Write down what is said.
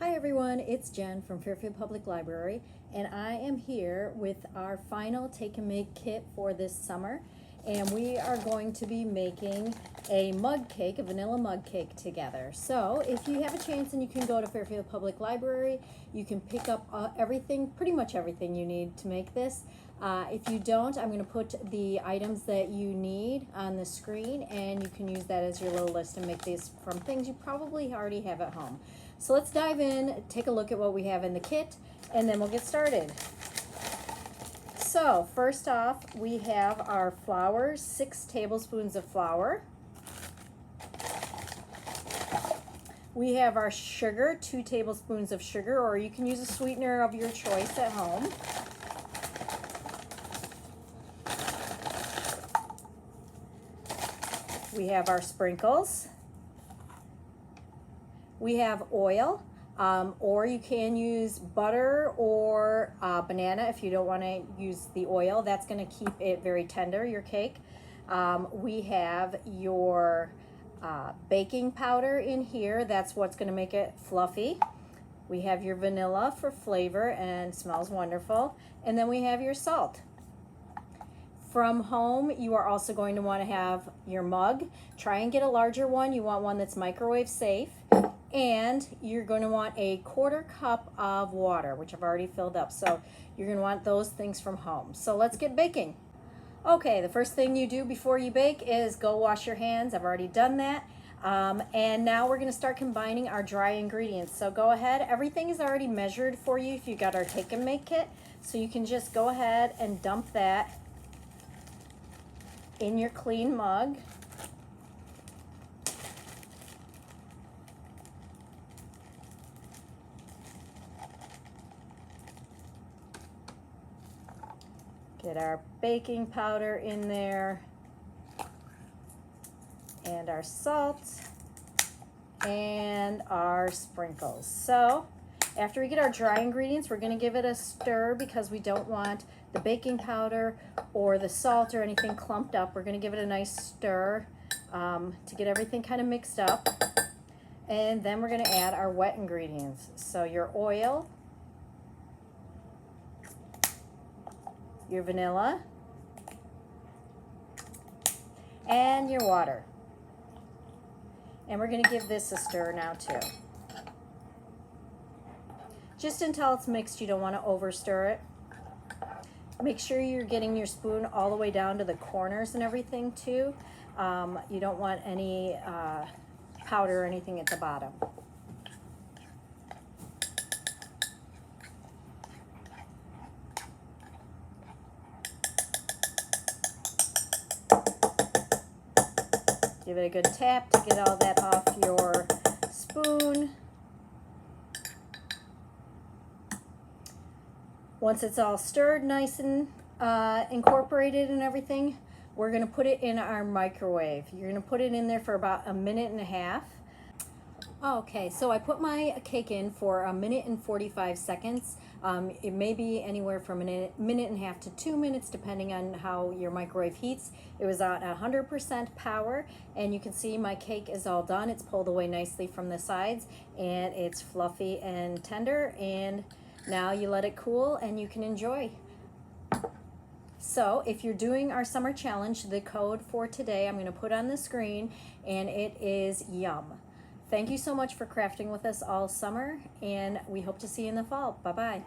Hi everyone, it's Jen from Fairfield Public Library, and I am here with our final Take and Make kit for this summer, and we are going to be making a mug cake, a vanilla mug cake together. So if you have a chance and you can go to Fairfield Public Library, you can pick up everything, pretty much everything you need to make this. If you don't, I'm going to put the items that you need on the screen, and you can use that as your little list and make these from things you probably already have at home. So let's dive in, take a look at what we have in the kit, and then we'll get started. So first off, we have our flour, 6 tablespoons of flour. We have our sugar, 2 tablespoons of sugar, or you can use a sweetener of your choice at home. We have our sprinkles. We have oil, or you can use butter or banana if you don't want to use the oil. That's going to keep it very tender, your cake. We have your baking powder in here. That's what's going to make it fluffy. We have your vanilla for flavor and smells wonderful. And then we have your salt. From home, you are also going to want to have your mug. Try and get a larger one. You want one that's microwave safe. And you're going to want a 1/4 cup of water, which I've already filled up. So you're going to want those things from home. So let's get baking. Okay, the first thing you do before you bake is go wash your hands. I've already done that. And now we're going to start combining our dry ingredients. So go ahead. Everything is already measured for you if you got our Take and Make kit. So you can just go ahead and dump that in your clean mug. Get our baking powder in there, and our salt, and our sprinkles. So after we get our dry ingredients, we're going to give it a stir because we don't want the baking powder or the salt or anything clumped up. We're going to give it a nice stir to get everything kind of mixed up. And then we're going to add our wet ingredients. So your oil, your vanilla, and your water. And we're going to give this a stir now too. Just until it's mixed. You don't want to over stir it. Make sure you're getting your spoon all the way down to the corners and everything too. You don't want any powder or anything at the bottom. Give it a good tap to get all that off your spoon. Once it's all stirred nice and incorporated and everything, we're going to put it in our microwave. You're going to put it in there for about 1.5 minutes. Okay, so I put my cake in for 1 minute and 45 seconds. It may be anywhere from 1.5 minutes to 2 minutes depending on how your microwave heats. It was at 100% power, and you can see my cake is all done. It's pulled away nicely from the sides, and it's fluffy and tender, and now you let it cool and you can enjoy. So if you're doing our summer challenge, the code for today I'm going to put on the screen, and it is YUM. Thank you so much for crafting with us all summer, and we hope to see you in the fall. Bye-bye.